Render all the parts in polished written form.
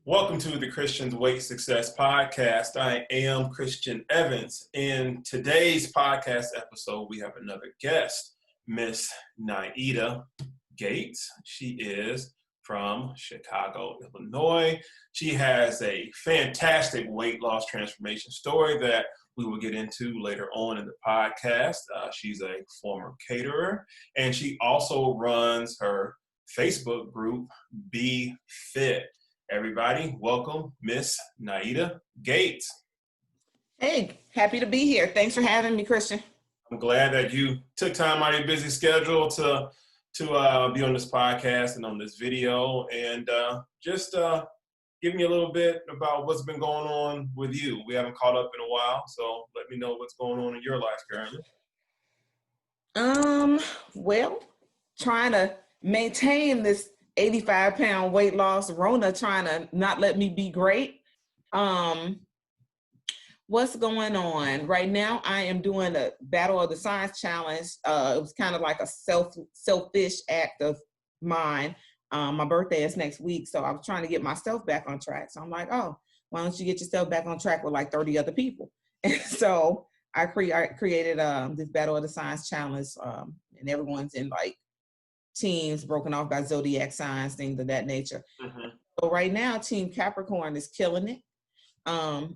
Welcome to the Christian's Weight Success Podcast. I am Christian Evans. In today's podcast episode, we have another guest, Miss Nieta Gates. She is from Chicago, Illinois. She has a fantastic weight loss transformation story that we will get into later on in the podcast. She's a former caterer, and she also runs her Facebook group, Be Fit. Everybody, welcome Miss Nieta Gates. Hey, happy to be here. Thanks for having me, Christian. I'm glad that you took time out of your busy schedule to be on this podcast and on this video, and just give me a little bit about what's been going on with you. We haven't caught up in a while, so let me know what's going on in your life currently. Well, trying to maintain this 85-pound weight loss. Rona trying to not let me be great. What's going on right now? I am doing a Battle of the Science challenge. It was kind of like a selfish act of mine. My birthday is next week, so I was trying to get myself back on track. So I'm like, oh, why don't you get yourself back on track with like 30 other people? And so I created this Battle of the Science challenge, and everyone's in like teams broken off by zodiac signs, things of that nature. Mm-hmm. So right now, Team Capricorn is killing it.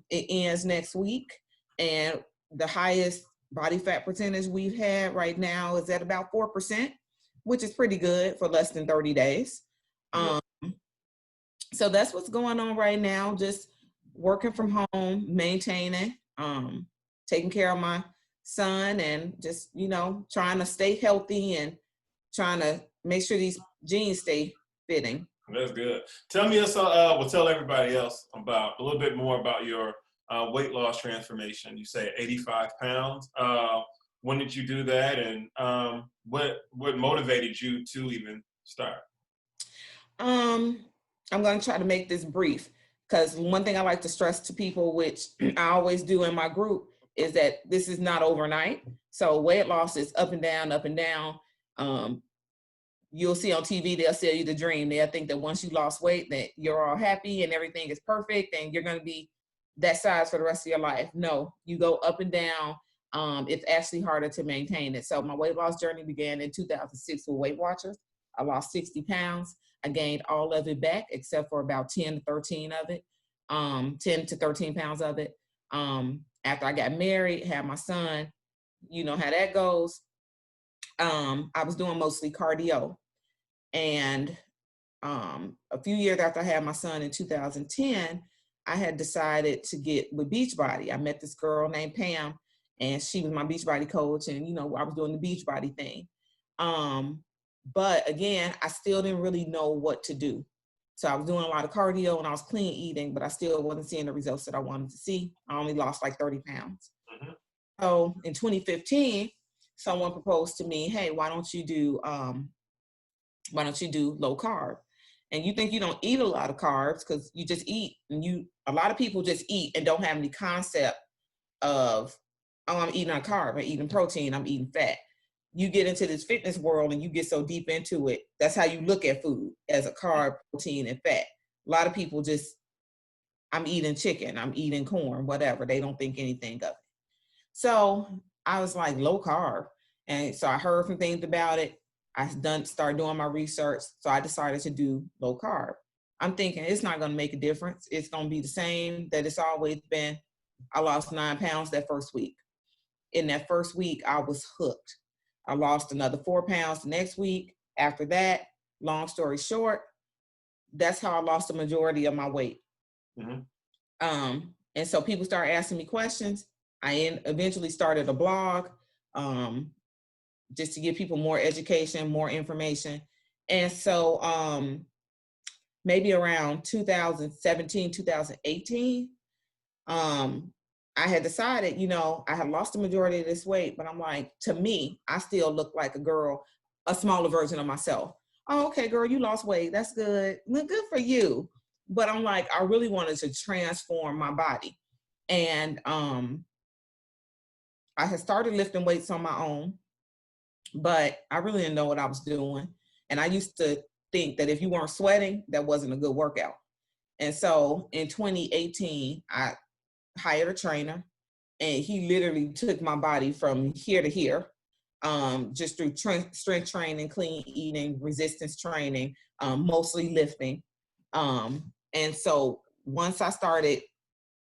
It ends next week, and the highest body fat percentage we've had right now is at about 4%, which is pretty good for less than 30 days. So that's what's going on right now. Just working from home, maintaining, taking care of my son, and just, trying to stay healthy and trying to make sure these jeans stay fitting. That's good. Tell me, tell everybody else about a little bit more about your weight loss transformation. You say 85 pounds. When did you do that, and what motivated you to even start? I'm going to try to make this brief, because one thing I like to stress to people, which I always do in my group, is that this is not overnight. So weight loss is up and down, up and down. You'll see on TV, they'll sell you the dream. They'll think that once you lost weight, that you're all happy and everything is perfect and you're going to be that size for the rest of your life. No, you go up and down. It's actually harder to maintain it. So my weight loss journey began in 2006 with Weight Watchers. I lost 60 pounds. I gained all of it back except for about 10 to 13 of it, 10 to 13 pounds of it. After I got married, had my son, you know how that goes. I was doing mostly cardio, and a few years after I had my son in 2010, I had decided to get with Beachbody. I met this girl named Pam, and she was my Beachbody coach, and I was doing the Beachbody thing. But again, I still didn't really know what to do. So I was doing a lot of cardio and I was clean eating, but I still wasn't seeing the results that I wanted to see. I only lost like 30 pounds. Mm-hmm. So in 2015, someone proposed to me, hey, why don't you do low carb? And you think you don't eat a lot of carbs because you just eat, and a lot of people just eat and don't have any concept of, oh, I'm eating a carb, I'm eating protein, I'm eating fat. You get into this fitness world and you get so deep into it. That's how you look at food, as a carb, protein, and fat. A lot of people just, I'm eating chicken, I'm eating corn, whatever. They don't think anything of it. So I was like, low carb. And so I heard some things about it. I started doing my research. So I decided to do low carb. I'm thinking it's not going to make a difference. It's going to be the same that it's always been. I lost 9 pounds that first week. In that first week, I was hooked. I lost another 4 pounds the next week. After that, long story short, that's how I lost the majority of my weight. Mm-hmm. And so people started asking me questions. I eventually started a blog, just to give people more education, more information. And so maybe around 2017, 2018, I had decided, I had lost the majority of this weight, but I'm like, to me, I still look like a girl, a smaller version of myself. Oh, okay, girl, you lost weight. That's good. Good for you. But I'm like, I really wanted to transform my body. And I had started lifting weights on my own, but I really didn't know what I was doing. And I used to think that if you weren't sweating, that wasn't a good workout. And so in 2018, I hired a trainer, and he literally took my body from here to here, just through strength training, clean eating, resistance training, mostly lifting. And so once I started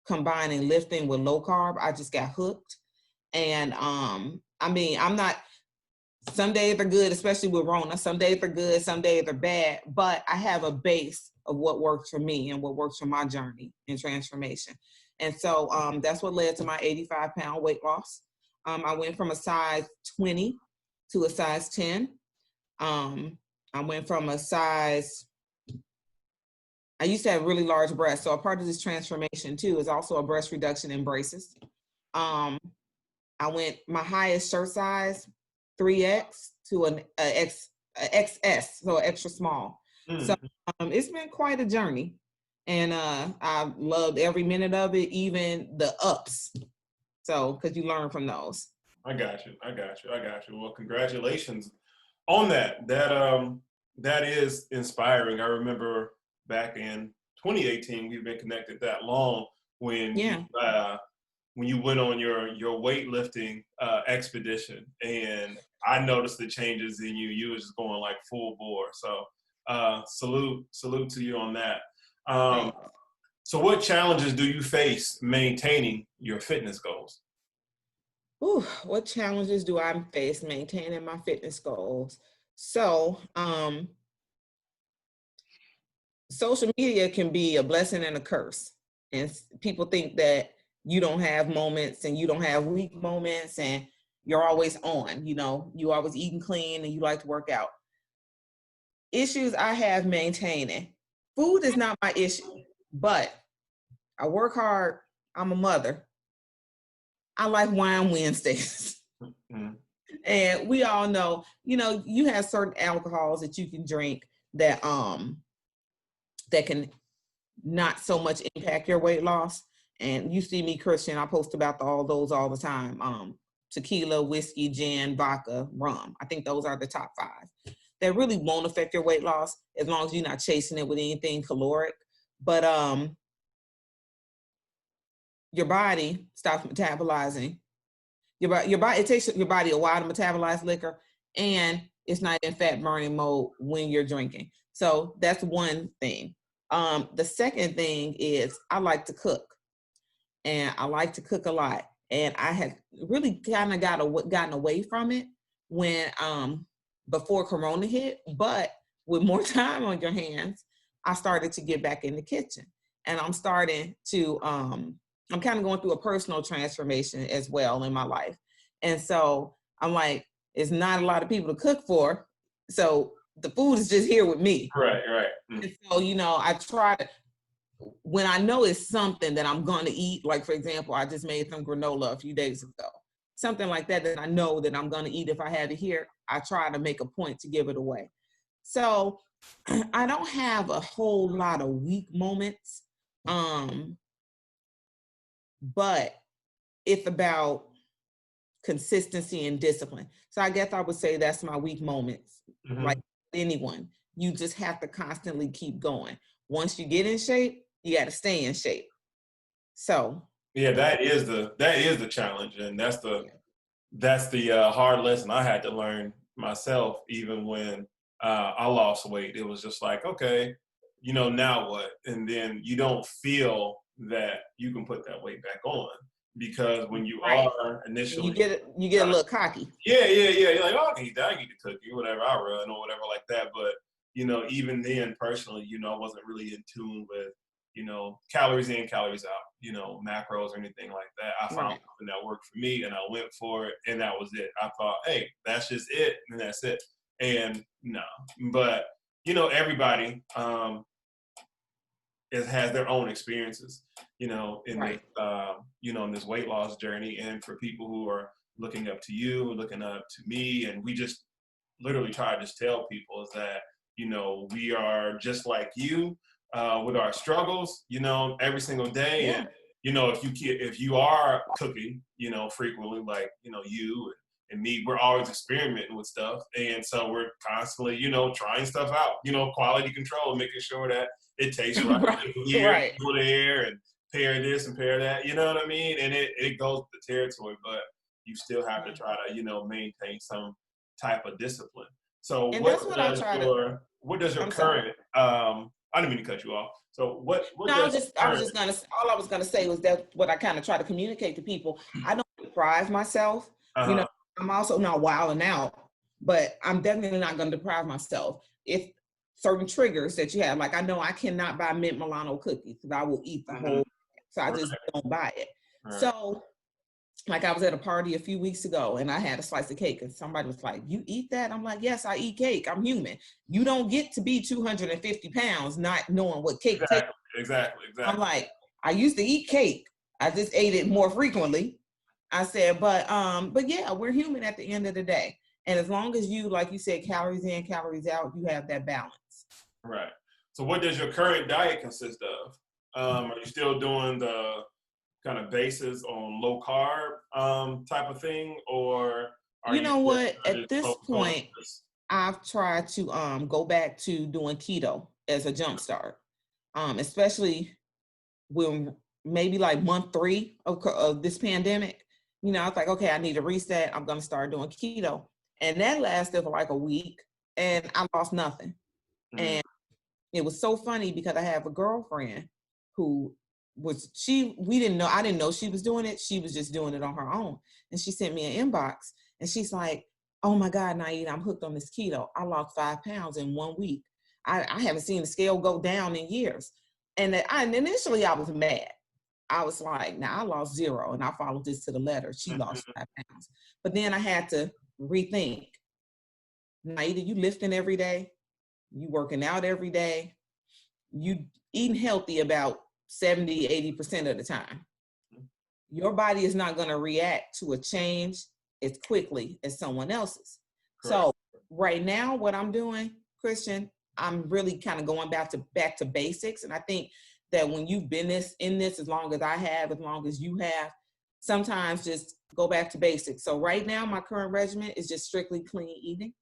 combining lifting with low carb, I just got hooked. And I mean, I'm not, some days are good, especially with Rona. Some days are good, some days are bad, but I have a base of what works for me and what works for my journey and transformation. And so that's what led to my 85-pound weight loss. I went from a size 20 to a size 10. I went from a size, I used to have really large breasts. So a part of this transformation too is also a breast reduction in braces. I went, my highest shirt size, 3X to an XS, so extra small. So it's been quite a journey. And I loved every minute of it, even the ups. So, because you learn from those. I got you. Well, congratulations on that. That is inspiring. I remember back in 2018, we've been connected that long when you went on your weightlifting expedition, and I noticed the changes in you. You were just going like full bore. So salute to you on that. So what challenges do you face maintaining your fitness goals? Ooh, what challenges do I face maintaining my fitness goals? So, social media can be a blessing and a curse. And people think that you don't have moments and you don't have weak moments and you're always on, you always eating clean and you like to work out. Issues I have maintaining. Food is not my issue, but I work hard. I'm a mother. I like wine Wednesdays. And we all know, you have certain alcohols that you can drink that that can not so much impact your weight loss. And you see me, Christian, I post about all those all the time. Tequila, whiskey, gin, vodka, rum. I think those are the top 5 that really won't affect your weight loss as long as you're not chasing it with anything caloric. But your body stops metabolizing. Your body, it takes your body a while to metabolize liquor, and it's not in fat burning mode when you're drinking. So that's one thing. The second thing is I like to cook, and I like to cook a lot. And I had really kind of gotten away from it when before Corona hit, but with more time on your hands, I started to get back in the kitchen, and I'm starting to I'm kind of going through a personal transformation as well in my life. And so I'm like, it's not a lot of people to cook for. So the food is just here with me. Right. And so, I try to, when I know it's something that I'm going to eat, like for example, I just made some granola a few days ago, something like that I know that I'm going to eat if I have it here, I try to make a point to give it away. So I don't have a whole lot of weak moments. But it's about consistency and discipline. So I guess I would say that's my weak moments. Like anyone, you just have to constantly keep going. Once you get in shape, you got to stay in shape. So yeah, that is the challenge, and that's the hard lesson I had to learn myself. Even when I lost weight, it was just like, okay, now what? And then you don't feel that you can put that weight back on, because when you are initially, you get a little cocky. Yeah. You're like, oh, I can eat that, I can eat the cookie, whatever, I run or whatever like that. But even then, personally, I wasn't really in tune with calories in, calories out, macros or anything like that. I found something that worked for me, and I went for it, and that was it. I thought, hey, that's just it, and that's it. And no, but everybody has their own experiences, in this, in this weight loss journey. And for people who are looking up to you, looking up to me, and we just literally try to just tell people is that, we are just like you with our struggles, every single day. Yeah. And, if you are cooking, frequently, like, you and me, we're always experimenting with stuff. And so we're constantly, trying stuff out, quality control, making sure that it tastes right. Right, Here, right. go there, and pair this and pair that, you know what I mean? And it goes with the territory, but you still have to try to, maintain some type of discipline. So And that's what I try to. what does your I'm sorry. current, I didn't mean to cut you off. So what No, does I was just gonna. All I was gonna say was that what I kind of try to communicate to people. I don't deprive myself. uh-huh. I'm also not wilding out, but I'm definitely not gonna deprive myself. If certain triggers that you have, like I know I cannot buy mint Milano cookies because I will eat the whole. So I just don't buy it. Right. So, like I was at a party a few weeks ago and I had a slice of cake and somebody was like, "You eat that?" I'm like, "Yes, I eat cake. I'm human. You don't get to be 250 pounds not knowing what cake tastes." Exactly. I'm like, I used to eat cake. I just ate it more frequently. I said, but yeah, we're human at the end of the day. And as long as you, like you said, calories in, calories out, you have that balance. Right. So what does your current diet consist of? Are you still doing the kind of basis on low carb type of thing, or are You know you what? At just this focused on point, this? I've tried to go back to doing keto as a jump start. Especially when maybe like month 3 of this pandemic, I was like, okay, I need to reset. I'm going to start doing keto. And that lasted for like a week and I lost nothing. And it was so funny because I have a girlfriend who I didn't know she was doing it. She was just doing it on her own. And she sent me an inbox and she's like, "Oh my God, Nieta, I'm hooked on this keto. I lost 5 pounds in 1 week. I haven't seen the scale go down in years." And initially I was mad. I was like, "Now I lost 0 and I followed this to the letter." She lost 5 pounds. But then I had to rethink. Nieta, you lifting every day, you working out every day, you eating healthy about 70, 80% of the time. Your body is not going to react to a change as quickly as someone else's. Correct. So right now, what I'm doing, Christian, I'm really kind of going back to basics. And I think that when you've been in this as long as I have, as long as you have, sometimes just go back to basics. So right now, my current regimen is just strictly clean eating.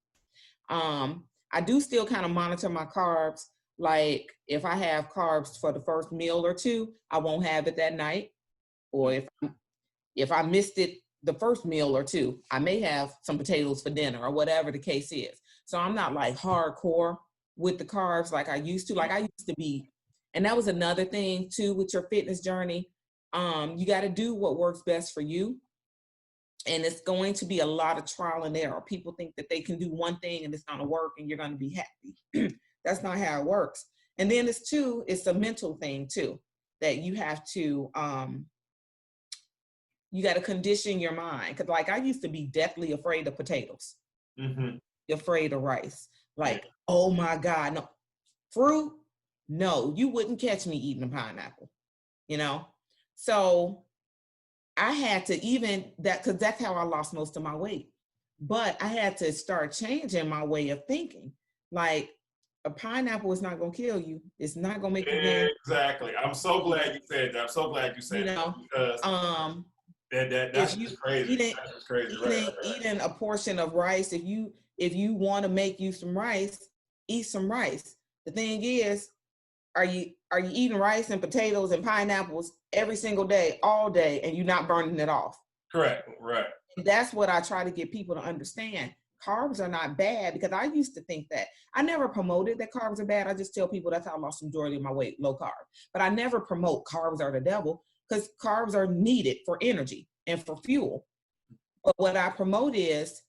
I do still kind of monitor my carbs. Like if I have carbs for the first meal or two, I won't have it that night. Or if I missed it the first meal or two, I may have some potatoes for dinner or whatever the case is. So I'm not like hardcore with the carbs like I used to. Like I used to be, and that was another thing too with your fitness journey. You got to do what works best for you. And it's going to be a lot of trial and error. People think that they can do one thing and it's going to work and you're going to be happy. That's not how it works. And then it's a mental thing too, that you have to, you got to condition your mind. Cause like I used to be deathly afraid of potatoes, afraid of rice. Like, oh my God, no. Fruit, no, you wouldn't catch me eating a pineapple, So I had to because that's how I lost most of my weight. But I had to start changing my way of thinking. Like a pineapple is not going to kill you. It's not going to make you gain. Exactly. I'm so glad you said that. I'm so glad you said that because that's just crazy. That's just crazy. Eating a portion of rice, if you want to make you some rice, eat some rice. The thing is, are you eating rice and potatoes and pineapples every single day, all day, and you're not burning it off? Correct. Right. And that's what I try to get people to understand. Carbs are not bad because I used to think that. I never promoted that carbs are bad. I just tell people that's how I lost the majority of my weight, low carb. But I never promote carbs are the devil because carbs are needed for energy and for fuel. But what I promote is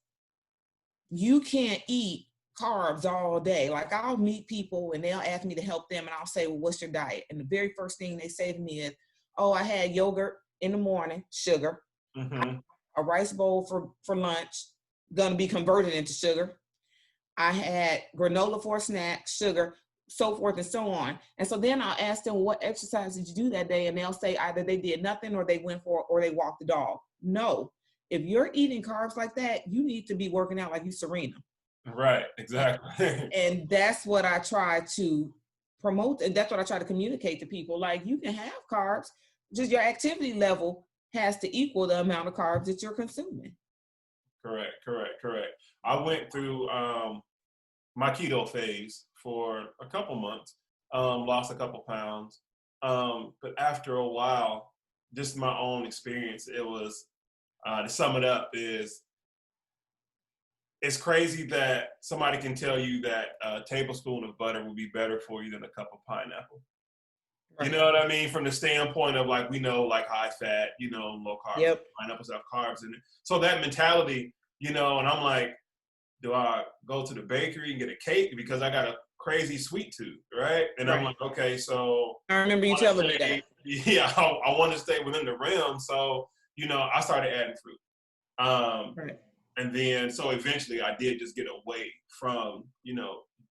you can't eat carbs all day. Like I'll meet people and they'll ask me to help them and I'll say, "Well, what's your diet?" And the very first thing they say to me is, "Oh, I had yogurt in the morning, sugar, a rice bowl for lunch, gonna be converted into sugar. I had granola for a snack, sugar, so forth and so on." And so then I'll ask them, "What exercise did you do that day?" And they'll say either they did nothing or they went or they walked the dog. No, if you're eating carbs like that, you need to be working out like you Serena. Right, exactly. And that's what I try to promote. And that's what I try to communicate to people. Like you can have carbs, just your activity level has to equal the amount of carbs that you're consuming. Correct. I went through my keto phase for a couple months, lost a couple pounds. But after a while, just my own experience, it was, to sum it up, is it's crazy that somebody can tell you that a tablespoon of butter will be better for you than a cup of pineapple. You Right. know what I mean? From the standpoint of, like, we know, like, high fat, low carbs, Yep. pineapples have carbs in it. So that mentality, and I'm like, do I go to the bakery and get a cake because I got a crazy sweet tooth, right? And I'm Right. like, okay, so I remember you telling me that. yeah, I want to stay within the realm. So, I started adding fruit. Right. And then, so eventually I did just get away from,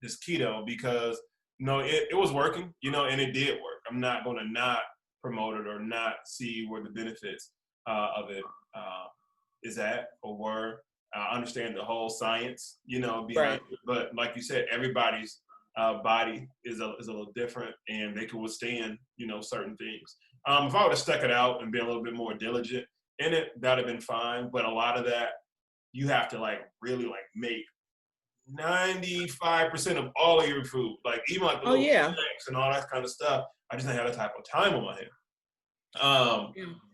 this keto because, it was working, and it did work. I'm not going to not promote it or not see where the benefits of it is at or were. I understand the whole science, behind Right. it. But like you said, everybody's body is a little different and they can withstand, certain things. If I would have stuck it out and been a little bit more diligent in it, that'd have been fine. But a lot of that, you have to really make 95% of all of your food, like even like the little snacks and all that kind of stuff. I just didn't have that type of time on my hands.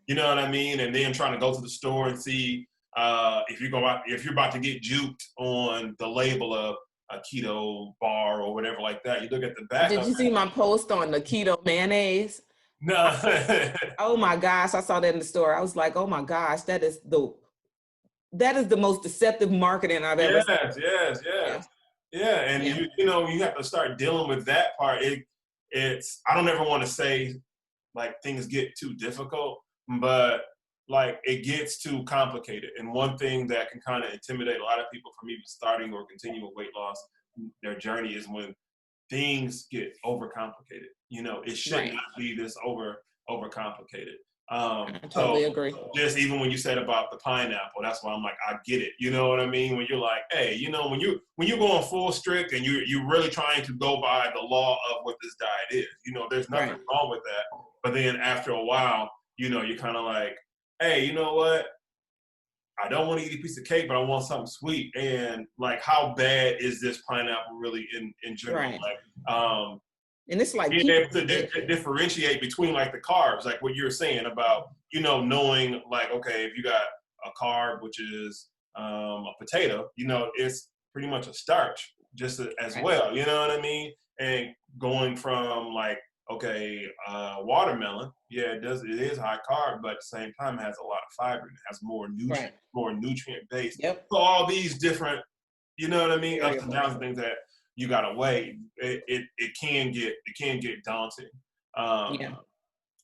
You know what I mean? And then trying to go to the store and see if you're about to get juked on the label of a keto bar or whatever like that. You look at the back. Did you see my post on the keto mayonnaise? No. Oh my gosh, I saw that in the store. I was like, oh my gosh, that is the most deceptive marketing I've ever seen. Yes. Yeah, and you have to start dealing with that part. It's I don't ever want to say like things get too difficult, but like it gets too complicated. And one thing that can kind of intimidate a lot of people from even starting or continuing weight loss, their journey, is when things get overcomplicated. It should not be this overcomplicated. I totally agree. Just even when you said about the pineapple, that's why I'm like, I get it. You know what I mean? When you're like, hey, when you're going full strict and you're really trying to go by the law of what this diet is, there's nothing wrong with that. But then after a while, you're kind of like, hey, you know what? I don't want to eat a piece of cake, but I want something sweet. And like, how bad is this pineapple really in general? Right. Like, and it's like being able to differentiate between like the carbs, like what you're saying about, knowing like, okay, if you got a carb, which is a potato, it's pretty much a starch just as well. You know what I mean? And going from like, okay, watermelon, it is high carb, but at the same time it has a lot of fiber and it has more nutrient based. Yep. So all these different, you know what I mean, ups and downs, things that you gotta weigh. It can get daunting, a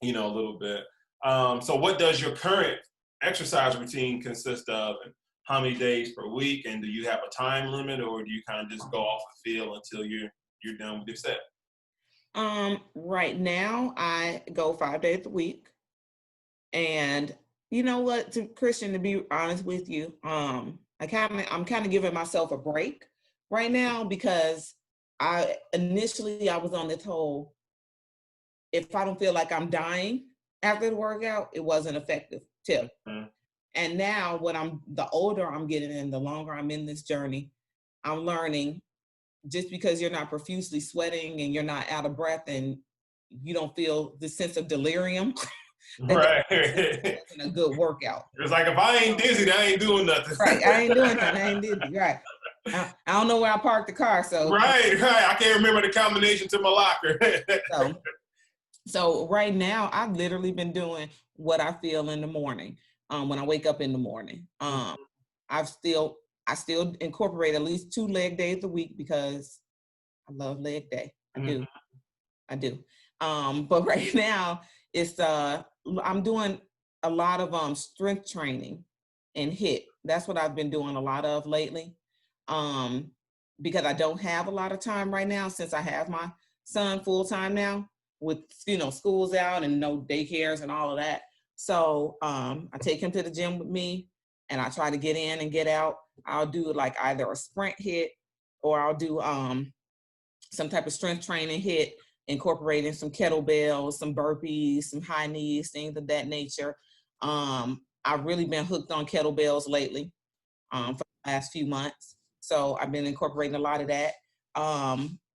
little bit. So what does your current exercise routine consist of, and how many days per week? And do you have a time limit, or do you kind of just go off the feel until you're done with your set? Right now I go 5 days a week. And you know what, Christian, to be honest with you, I'm kind of giving myself a break right now because I was on this whole, if I don't feel like I'm dying after the workout, it wasn't effective tip. Mm-hmm. And now the older I'm getting and the longer I'm in this journey, I'm learning just because you're not profusely sweating and you're not out of breath and you don't feel the sense of delirium, that's a good workout. It's like, if I ain't dizzy, I ain't doing nothing. Right, I ain't doing nothing. I ain't dizzy. Right. I don't know where I parked the car, so. Right. I can't remember the combination to my locker. So right now, I've literally been doing what I feel in the morning. When I wake up in the morning, I still incorporate at least 2 leg days a week because I love leg day. I do. But right now it's I'm doing a lot of strength training and HIIT. That's what I've been doing a lot of lately. Because I don't have a lot of time right now since I have my son full time now with schools out and no daycares and all of that. So I take him to the gym with me and I try to get in and get out. I'll do like either a sprint HIIT or I'll do some type of strength training HIIT, incorporating some kettlebells, some burpees, some high knees, things of that nature. I've really been hooked on kettlebells lately. for the last few months. So I've been incorporating a lot of that.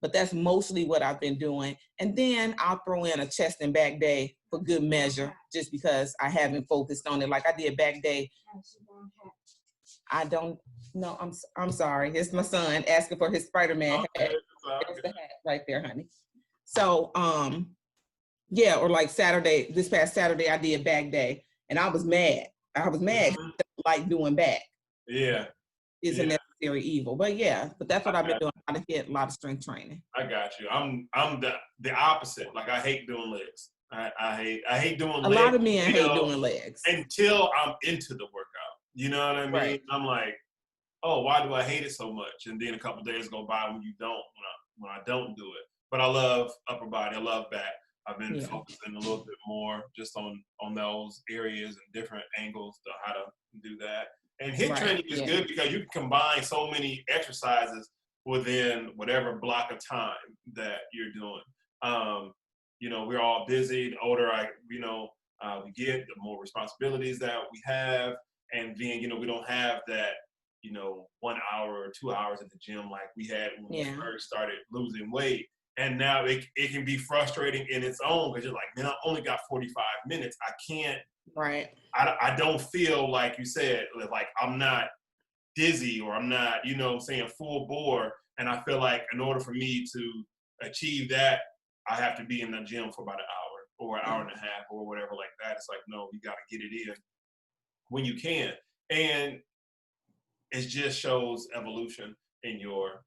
But that's mostly what I've been doing. And then I'll throw in a chest and back day for good measure, just because I haven't focused on it. Like I did back day. I don't know. I'm sorry. It's my son asking for his Spider-Man hat. There's the hat right there, honey. So, yeah, or like Saturday, this past Saturday, I did back day, and I was mad. I was mad 'cause I don't like doing back. Yeah. It's a necessary evil. But yeah, but that's what I've been doing. I hit a lot of strength training. I got you. I'm the opposite. Like I hate doing legs. I hate doing legs. A lot of men hate doing legs. Until I'm into the workout. You know what I mean? Right. I'm like, oh, why do I hate it so much? And then a couple of days go by when you don't, when I don't do it. But I love upper body. I love back. I've been focusing a little bit more just on those areas and different angles to how to do that. And HIIT training is good because you can combine so many exercises within whatever block of time that you're doing. You know, we're all busy. The older we get, the more responsibilities that we have. And then, you know, we don't have that, 1 hour or 2 hours at the gym like we had when we first started losing weight. And now it can be frustrating in its own because you're like, man, I only got 45 minutes. I can't. Right. I don't feel like you said, like I'm not dizzy or I'm not, saying full bore. And I feel like in order for me to achieve that, I have to be in the gym for about an hour or an hour and a half or whatever like that. It's like, no, you got to get it in when you can. And it just shows evolution in your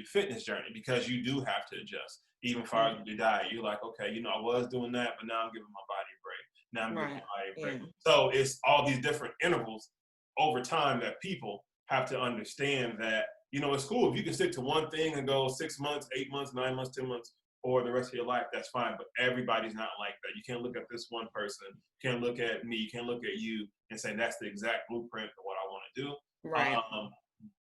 fitness journey because you do have to adjust. Even for your diet, you're like, okay, I was doing that, but now I'm giving my body a break. Now I'm giving my body a break. So it's all these different intervals over time that people have to understand that, it's cool if you can stick to one thing and go 6 months, 8 months, 9 months, 10 months, or the rest of your life, that's fine. But everybody's not like that. You can't look at this one person, you can't look at me, you can't look at you and say that's the exact blueprint of what I want to do. Right.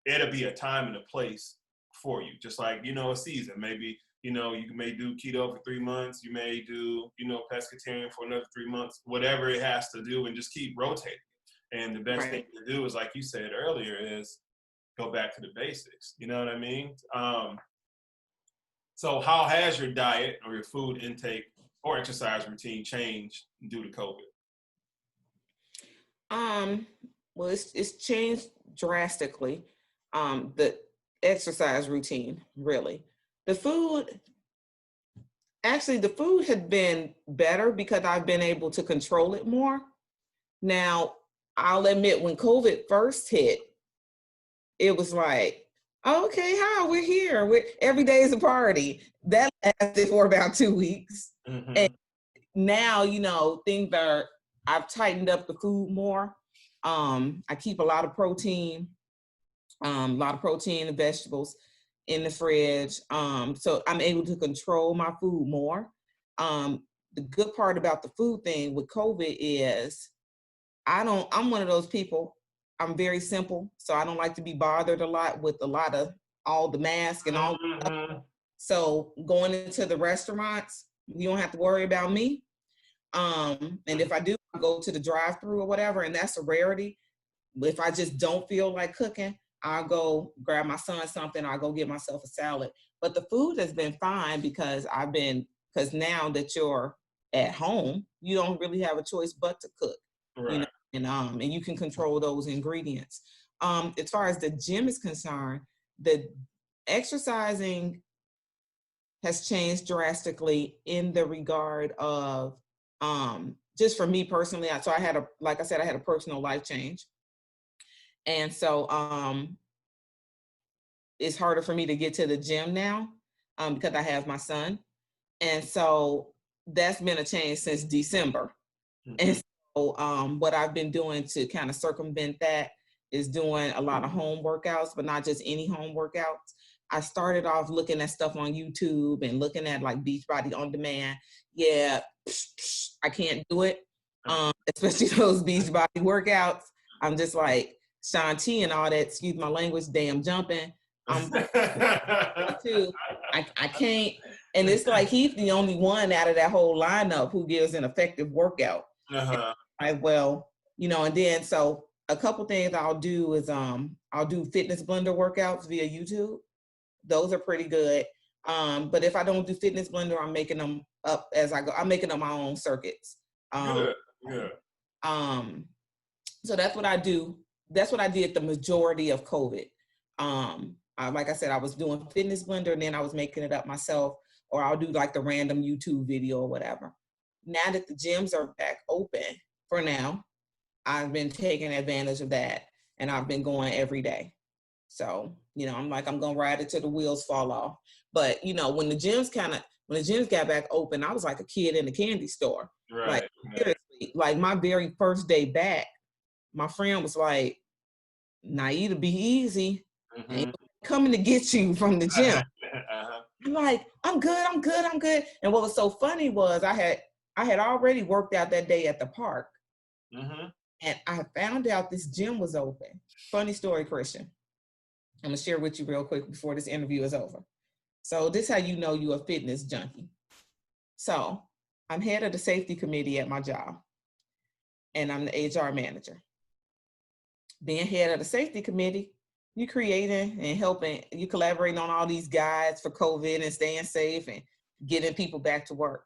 It'll be a time and a place for you. Just like, a season. Maybe, you may do keto for 3 months. You may do, pescatarian for another 3 months, whatever it has to do, and just keep rotating. And the best thing to do is, like you said earlier, is go back to the basics. You know what I mean? So how has your diet or your food intake or exercise routine changed due to COVID? Well, it's changed drastically. The exercise routine, really. The food had been better because I've been able to control it more. Now, I'll admit when COVID first hit, it was like, okay, we're here. Every day is a party. That lasted for about 2 weeks. Mm-hmm. And now, I've tightened up the food more. I keep a lot of protein and vegetables in the fridge. So I'm able to control my food more. The good part about the food thing with COVID is I'm one of those people, I'm very simple. So I don't like to be bothered a lot with a lot of all the masks and all that stuff. So going into the restaurants, you don't have to worry about me. And if I do, I go to the drive-thru or whatever, and that's a rarity. If I just don't feel like cooking, I'll go grab my son something, I'll go get myself a salad. But the food has been fine because now that you're at home, you don't really have a choice but to cook. Right. And you can control those ingredients. As far as the gym is concerned, the exercising has changed drastically in the regard of just for me personally. So I had a personal life change. And so it's harder for me to get to the gym now because I have my son. And so that's been a change since December. Mm-hmm. And so what I've been doing to kind of circumvent that is doing a lot of home workouts, but not just any home workouts. I started off looking at stuff on YouTube and looking at like Beachbody On Demand. Yeah, I can't do it, especially those Beachbody workouts. I'm just like, Shanti and all that, excuse my language, damn jumping. Too. I can't. And it's like he's the only one out of that whole lineup who gives an effective workout. Uh-huh. And then so a couple things I'll do is I'll do fitness blender workouts via YouTube. Those are pretty good. But if I don't do fitness blender, I'm making them up as I go. I'm making up my own circuits. Good. Good. So that's what I do. That's what I did the majority of COVID. Like I said, I was doing fitness blender and then I was making it up myself, or I'll do like the random YouTube video or whatever. Now that the gyms are back open for now, I've been taking advantage of that and I've been going every day. So, I'm like, I'm going to ride it till the wheels fall off. But, when the gyms got back open, I was like a kid in the candy store. Right. Like, seriously, like my very first day back, my friend was like, Nieta, be easy. Mm-hmm. Ain't coming to get you from the gym. I'm like, I'm good. And what was so funny was I had already worked out that day at the park. Mm-hmm. And I found out this gym was open. Funny story, Christian. I'm going to share with you real quick before this interview is over. So this is how you know you're a fitness junkie. So I'm head of the safety committee at my job, and I'm the HR manager. Being head of the safety committee, you creating and helping, you collaborating on all these guides for COVID and staying safe and getting people back to work.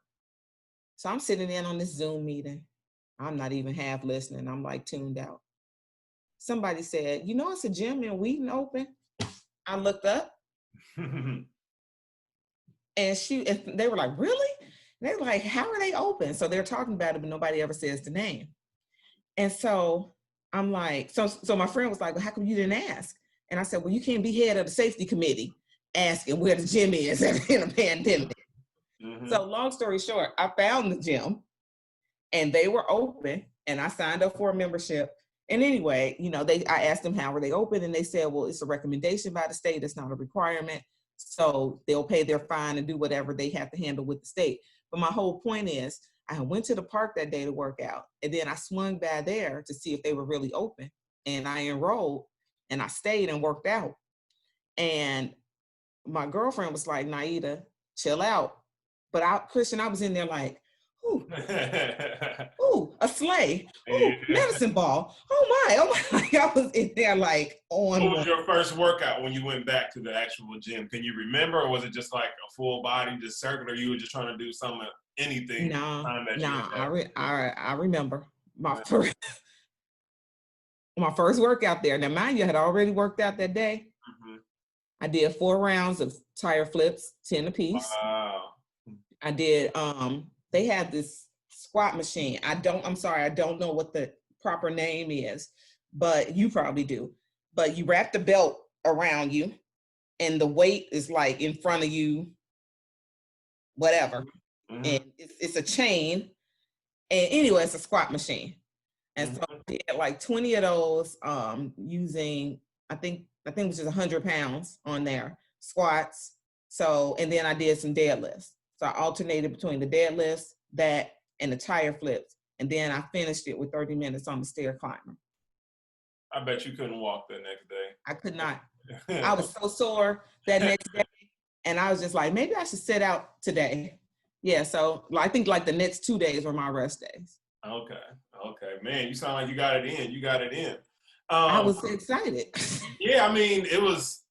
So I'm sitting in on this Zoom meeting. I'm not even half listening. I'm like tuned out. Somebody said, it's a gym in Wheaton open. I looked up and they were like, really? And they were like, how are they open? So they're talking about it, but nobody ever says the name. And so I'm like, so my friend was like, well, how come you didn't ask? And I said, well, you can't be head of the safety committee asking where the gym is in a pandemic. Mm-hmm. So long story short, I found the gym and they were open and I signed up for a membership. And anyway, I asked them how were they open, and they said, well, it's a recommendation by the state. It's not a requirement. So they'll pay their fine and do whatever they have to handle with the state. But my whole point is I went to the park that day to work out, and then I swung by there to see if they were really open, and I enrolled and I stayed and worked out. And my girlfriend was like, Nieta, chill out. But Christian, I was in there like, ooh, ooh, a sleigh, ooh, medicine ball, oh my. I was in there like on. What was your first workout when you went back to the actual gym? Can you remember, or was it just like a full body, just circuit, or you were just trying to do anything? No, I remember my first workout there. Now, mind you, I had already worked out that day. Mm-hmm. I did 4 rounds of tire flips, 10 apiece. Wow. I did, they had this squat machine. I don't know what the proper name is, but you probably do. But you wrap the belt around you and the weight is like in front of you, whatever. Mm-hmm. And it's a chain. And anyway, it's a squat machine. And so I did like 20 of those using, I think it was just 100 pounds on there, squats. So, and then I did some deadlifts. So I alternated between the deadlifts, that, and the tire flips. And then I finished it with 30 minutes on the stair climber. I bet you couldn't walk the next day. I could not. I was so sore that next day. And I was just like, maybe I should sit out today. Yeah, so I think like the next 2 days were my rest days. Okay. Man, you sound like you got it in. I was excited. Yeah, I mean, it was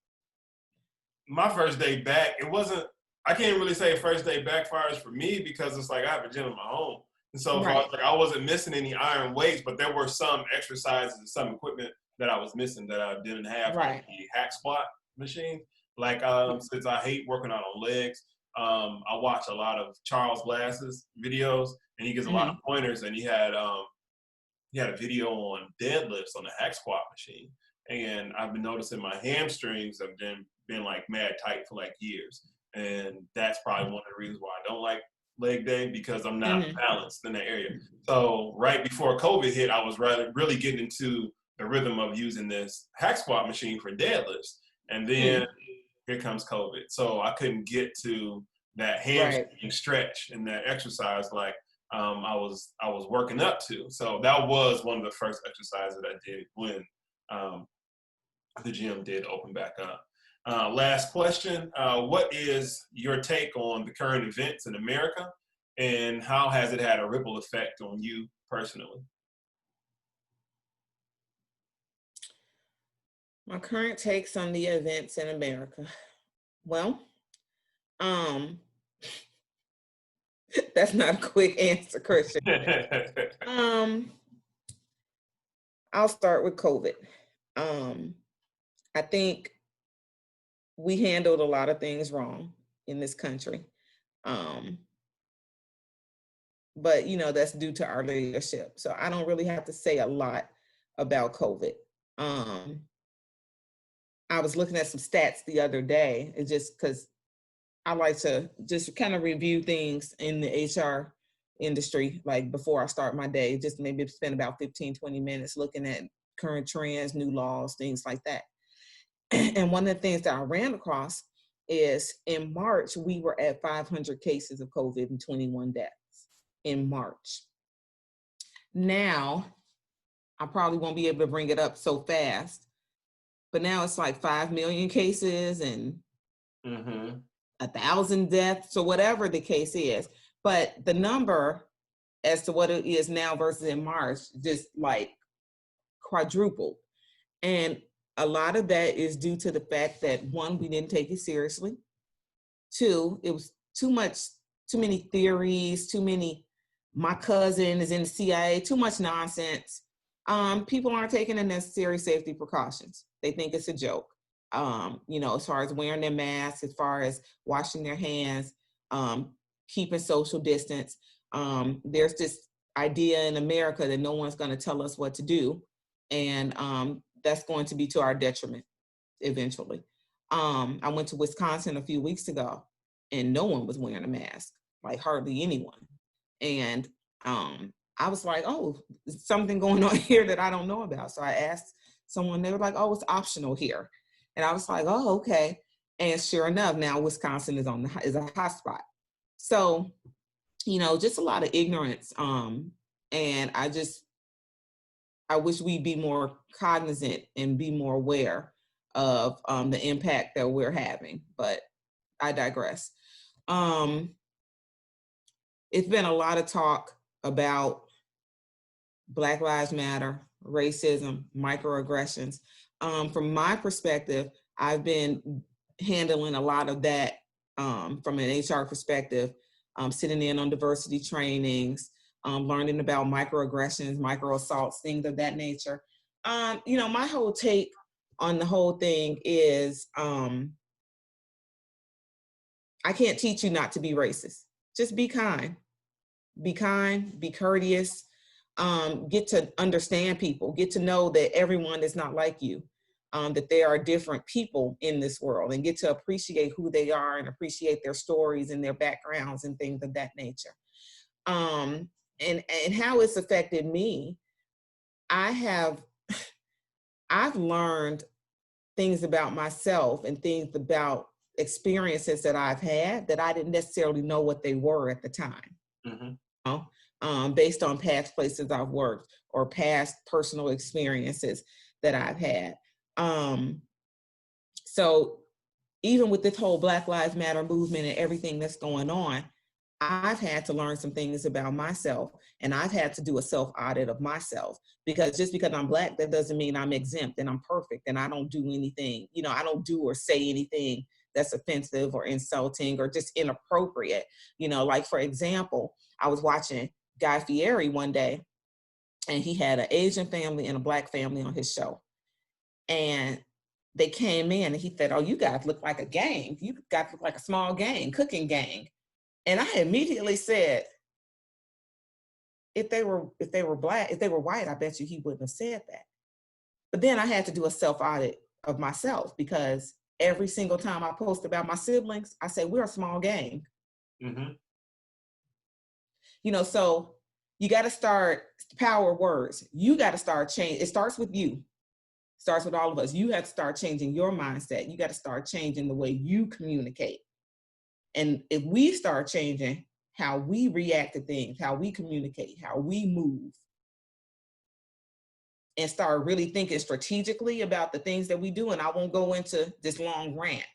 my first day back. It wasn't, I can't really say first day backfires for me because it's like I have a gym of my own. And so right. I wasn't missing any iron weights, but there were some exercises and some equipment that I was missing that I didn't have. Right. Like the hack squat machine. Like, since I hate working out on legs, I watch a lot of Charles Glass's videos, and he gives a lot of pointers, and he had a video on deadlifts on the hack squat machine. And I've been noticing my hamstrings have been like mad tight for like years. And that's probably one of the reasons why I don't like leg day, because I'm not balanced in that area. So right before COVID hit, I was really getting into the rhythm of using this hack squat machine for deadlifts. And then here comes COVID. So I couldn't get to that hamstring stretch and that exercise like I was working up to. So that was one of the first exercises that I did when the gym did open back up. Last question. What is your take on the current events in America, and how has it had a ripple effect on you personally? My current takes on the events in America. Well, that's not a quick answer, Christian. I'll start with COVID. I think we handled a lot of things wrong in this country. But that's due to our leadership. So I don't really have to say a lot about COVID. I was looking at some stats the other day, and just because I like to just kind of review things in the HR industry, like before I start my day, just maybe spend about 15, 20 minutes looking at current trends, new laws, things like that. And one of the things that I ran across is in March, we were at 500 cases of COVID and 21 deaths in March. Now, I probably won't be able to bring it up so fast, but now it's like 5 million cases and 1,000 deaths, or whatever the case is. But the number as to what it is now versus in March, just like quadrupled. And a lot of that is due to the fact that, one, we didn't take it seriously. Two, it was too many theories, too many, my cousin is in the CIA, too much nonsense. People aren't taking the necessary safety precautions. They think it's a joke. As far as wearing their masks, as far as washing their hands, keeping social distance. There's this idea in America that no one's going to tell us what to do. And that's going to be to our detriment eventually. I went to Wisconsin a few weeks ago and no one was wearing a mask, like hardly anyone. And I was like, oh, there's something going on here that I don't know about. So I asked someone, they were like, oh, it's optional here. And I was like, oh, okay. And sure enough, now Wisconsin is is a hotspot. So, just a lot of ignorance. And I wish we'd be more cognizant and be more aware of the impact that we're having, but I digress. It's been a lot of talk about Black Lives Matter, racism, microaggressions. From my perspective, I've been handling a lot of that from an HR perspective, sitting in on diversity trainings, learning about microaggressions, microassaults, things of that nature. My whole take on the whole thing is I can't teach you not to be racist. Just be kind. Be kind, be courteous, get to understand people, get to know that everyone is not like you, that there are different people in this world, and get to appreciate who they are and appreciate their stories and their backgrounds and things of that nature. And how it's affected me, I've learned things about myself and things about experiences that I've had that I didn't necessarily know what they were at the time. Based on past places I've worked or past personal experiences that I've had. So even with this whole Black Lives Matter movement and everything that's going on, I've had to learn some things about myself, and I've had to do a self-audit of myself, because just because I'm Black, that doesn't mean I'm exempt and I'm perfect and I don't do anything, I don't do or say anything that's offensive or insulting or just inappropriate. Like, for example, I was watching Guy Fieri one day, and he had an Asian family and a Black family on his show. And they came in and he said, oh, you guys look like a gang. You guys look like a small gang, cooking gang. And I immediately said, if they were Black, if they were white, I bet you he wouldn't have said that. But then I had to do a self-audit of myself, because every single time I post about my siblings, I say, we're a small gang. So you got to start, power words. You got to start change. It starts with you. It starts with all of us. You have to start changing your mindset. You got to start changing the way you communicate. And if we start changing how we react to things, how we communicate, how we move, and start really thinking strategically about the things that we do, and I won't go into this long rant,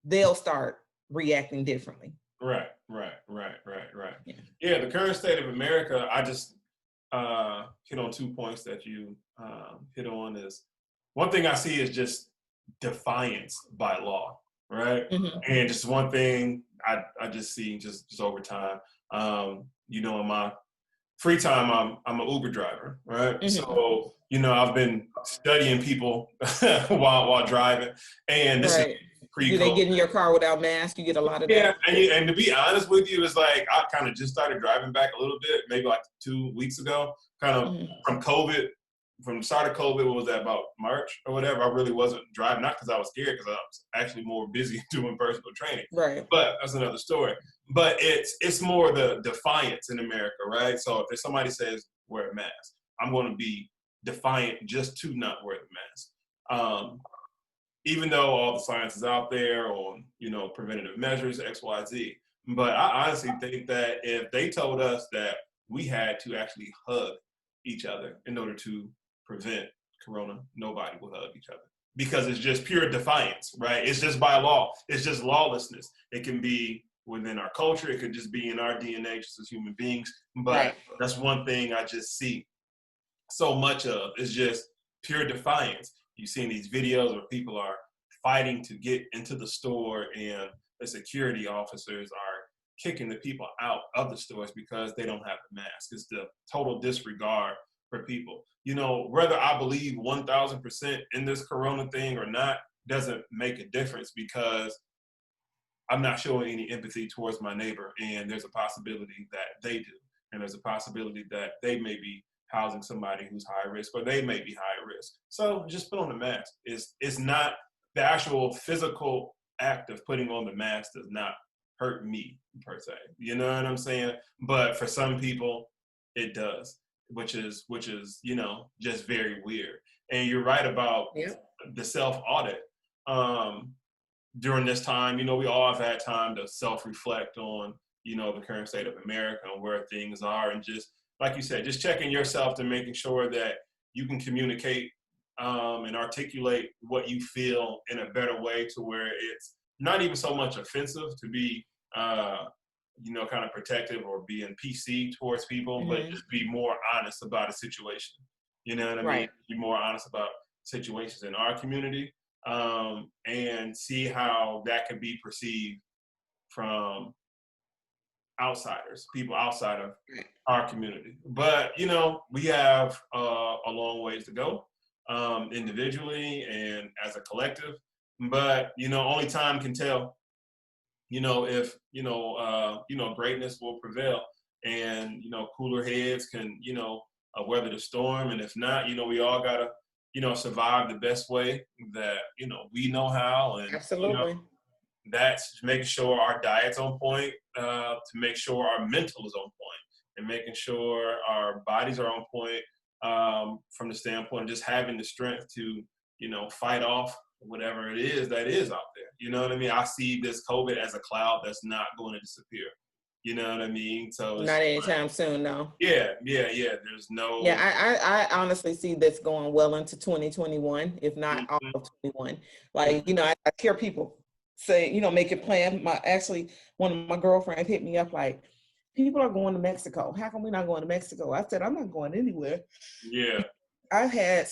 they'll start reacting differently. Right. Yeah, the current state of America, I just hit on 2 points that you hit on. Is one thing I see is just defiance by law, right? Mm-hmm. And just one thing I just see just over time. In my free time, I'm an Uber driver, right? Mm-hmm. So I've been studying people while driving, and this is pre-COVID. Do they get in your car without masks? You get a lot of Yeah, that. and to be honest with you, it's like I kind of just started driving back a little bit, maybe like 2 weeks ago, kind of from COVID. From the start of COVID, what was that, about March or whatever? I really wasn't driving, not because I was scared, because I was actually more busy doing personal training. Right. But that's another story. But it's more the defiance in America, right? So if there's somebody says wear a mask, I'm going to be defiant just to not wear the mask. Even though all the science is out there on, preventative measures, X, Y, Z. But I honestly think that if they told us that we had to actually hug each other in order to prevent corona, nobody will hug each other, because it's just pure defiance, right? It's just by law. It's just lawlessness. It can be within our culture. It could just be in our DNA just as human beings. But that's one thing I just see so much of, is just pure defiance. You've seen these videos where people are fighting to get into the store, and the security officers are kicking the people out of the stores because they don't have the mask. It's the total disregard for people. Whether I believe 1,000% in this corona thing or not doesn't make a difference, because I'm not showing any empathy towards my neighbor, and there's a possibility that they do. And there's a possibility that they may be housing somebody who's high risk, or they may be high risk. So just put on the mask. It's not the actual physical act of putting on the mask does not hurt me per se. You know what I'm saying? But for some people, it does, which is just very weird. And you're right about the self-audit. During this time, we all have had time to self-reflect on, the current state of America and where things are, and just, like you said, just checking yourself to making sure that you can communicate and articulate what you feel in a better way, to where it's not even so much offensive to be, kind of protective or being PC towards people, but just be more honest about a situation. You know what I mean? Be more honest about situations in our community, and see how that can be perceived from outsiders, people outside of our community. But, we have a long ways to go, individually and as a collective. But, only time can tell, if, greatness will prevail, and, cooler heads can, weather the storm. And if not, we all gotta, survive the best way that, we know how. And absolutely. That's making sure our diet's on point, to make sure our mental is on point, and making sure our bodies are on point, from the standpoint of just having the strength to, fight off whatever it is that is out there. You know what I mean? I see this COVID as a cloud that's not going to disappear. You know what I mean? So it's not anytime soon, no. Yeah. There's no. Yeah, I honestly see this going well into 2021, if not all of 21. Like, I hear people say, make a plan. One of my girlfriends hit me up like, people are going to Mexico. How come we're not going to Mexico? I said, I'm not going anywhere. Yeah. I've had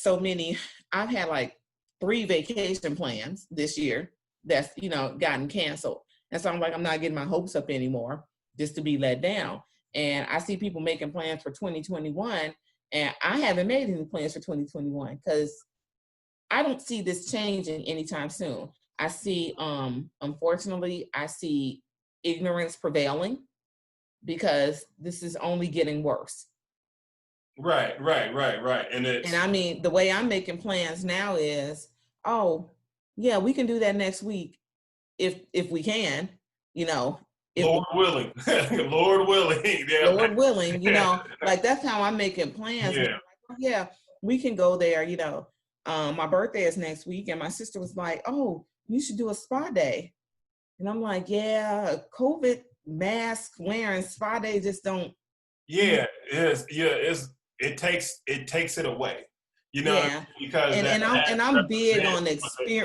like 3 vacation plans this year that's, gotten canceled. And so I'm like, I'm not getting my hopes up anymore just to be let down. And I see people making plans for 2021, and I haven't made any plans for 2021 because I don't see this changing anytime soon. I see, unfortunately, I see ignorance prevailing, because this is only getting worse. Right. And I mean, the way I'm making plans now is, oh, yeah, we can do that next week if we can, Lord willing. Lord willing. Yeah. Lord willing, like that's how I'm making plans. Yeah. Like, oh, yeah, we can go there, my birthday is next week, and my sister was like, oh, you should do a spa day. And I'm like, yeah, COVID mask wearing spa day just don't. Yeah, it takes it away. Because I'm big on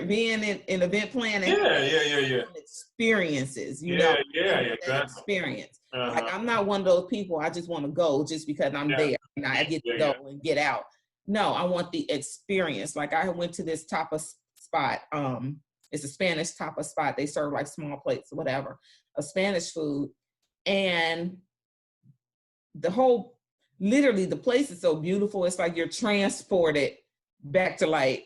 being in event planning. Yeah. Experiences, Yeah, exactly. Experience. Like, I'm not one of those people, I just want to go just because I'm there and I get to go and get out. No, I want the experience. Like, I went to this tapas spot. It's a Spanish tapas spot. They serve like small plates or whatever, of Spanish food. And literally the place is so beautiful. It's like you're transported back to like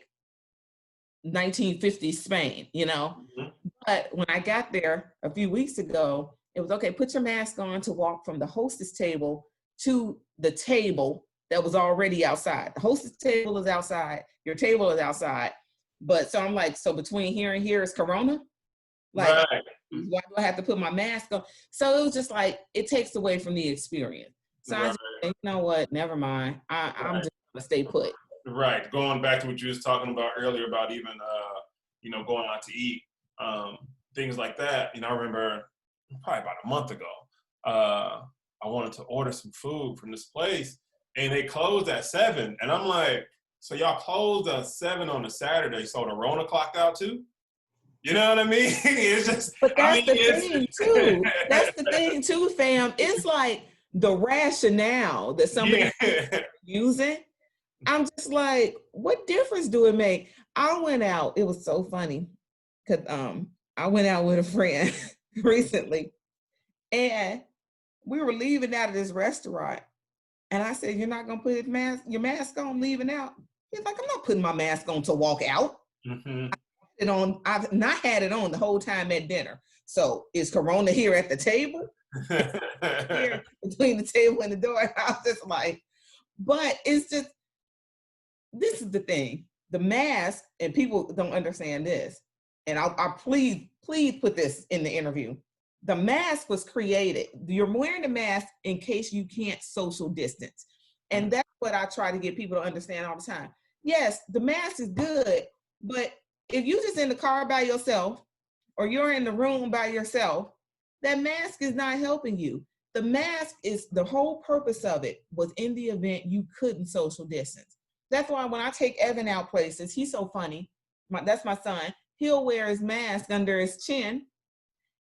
1950s Spain, you know? Mm-hmm. But when I got there a few weeks ago, it was, okay, put your mask on to walk from the hostess table to the table that was already outside. The hostess table is outside, your table is outside. But so I'm like, so between here and here is Corona? Like, right. Why do I have to put my mask on? So it was just like, it takes away from the experience. So I just think, you know what, never mind. I'm just gonna stay put. Right. Going back to what you was talking about earlier about even, going out to eat, things like that. I remember probably about a month ago, I wanted to order some food from this place and they closed at 7. And I'm like, so y'all closed at 7 on a Saturday, so the Rona clocked out too? You know what I mean? It's just, but that's the thing too. That's the thing too, fam. It's like the rationale that somebody's using. I'm just like, what difference do it make? I went out. It was so funny because I went out with a friend recently, and we were leaving out of this restaurant, and I said, "You're not gonna put your mask on leaving out?" He's like, "I'm not putting my mask on to walk out." Mm-hmm. I've not had it on the whole time at dinner. So is Corona here at the table? Here between the table and the door. And I was just like, but it's just, this is the thing. The mask, and people don't understand this, and I'll please put this in the interview. The mask was created. You're wearing the mask in case you can't social distance. And that's what I try to get people to understand all the time. Yes, the mask is good, but if you're just in the car by yourself or you're in the room by yourself, that mask is not helping you. The mask is, the whole purpose of it was in the event you couldn't social distance. That's why when I take Evan out places, he's so funny. That's my son. He'll wear his mask under his chin.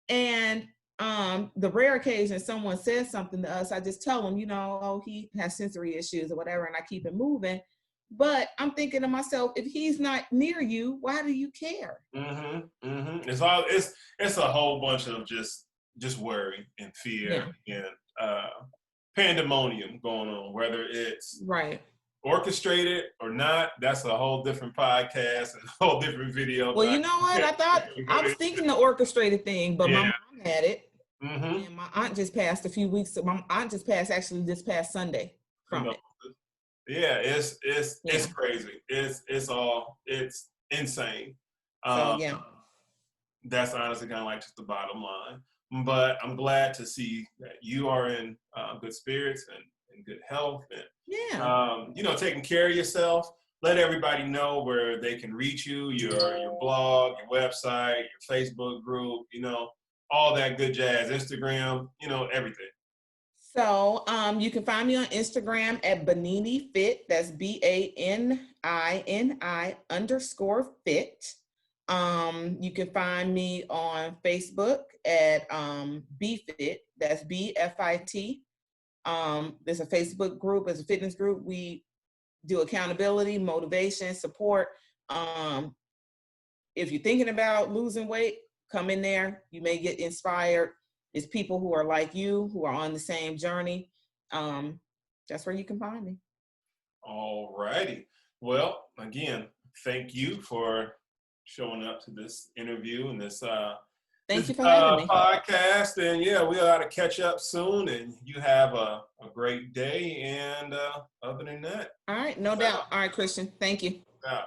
And the rare occasion someone says something to us, I just tell him, oh, he has sensory issues or whatever, and I keep it moving. But I'm thinking to myself, if he's not near you, why do you care? Mm-hmm. Mm-hmm. It's a whole bunch of just worry and fear and pandemonium going on, whether it's right orchestrated or not. That's a whole different podcast and a whole different video. Well, you know what? I was thinking the orchestrated thing, but my mom had it. Mm-hmm. And my aunt just passed a few weeks. My aunt just passed actually this past Sunday from it. Yeah, it's crazy. It's insane. That's honestly kind of like just the bottom line. But I'm glad to see that you are in good spirits and good health and taking care of yourself. Let everybody know where they can reach you, your blog, your website, your Facebook group, all that good jazz, Instagram, everything. So you can find me on Instagram at Banini Fit. That's BANINI _fit. You can find me on Facebook at BFit. That's BFIT. There's a Facebook group, it's a fitness group. We do accountability, motivation, support. If you're thinking about losing weight, come in there. You may get inspired. It's people who are like you, who are on the same journey. That's where you can find me. All righty. Well, again, thank you for showing up to this interview and this Thank you for having me. Podcast. And we got to catch up soon. And you have a great day. And other than that. All right. No doubt. All right, Christian. Thank you. Yeah.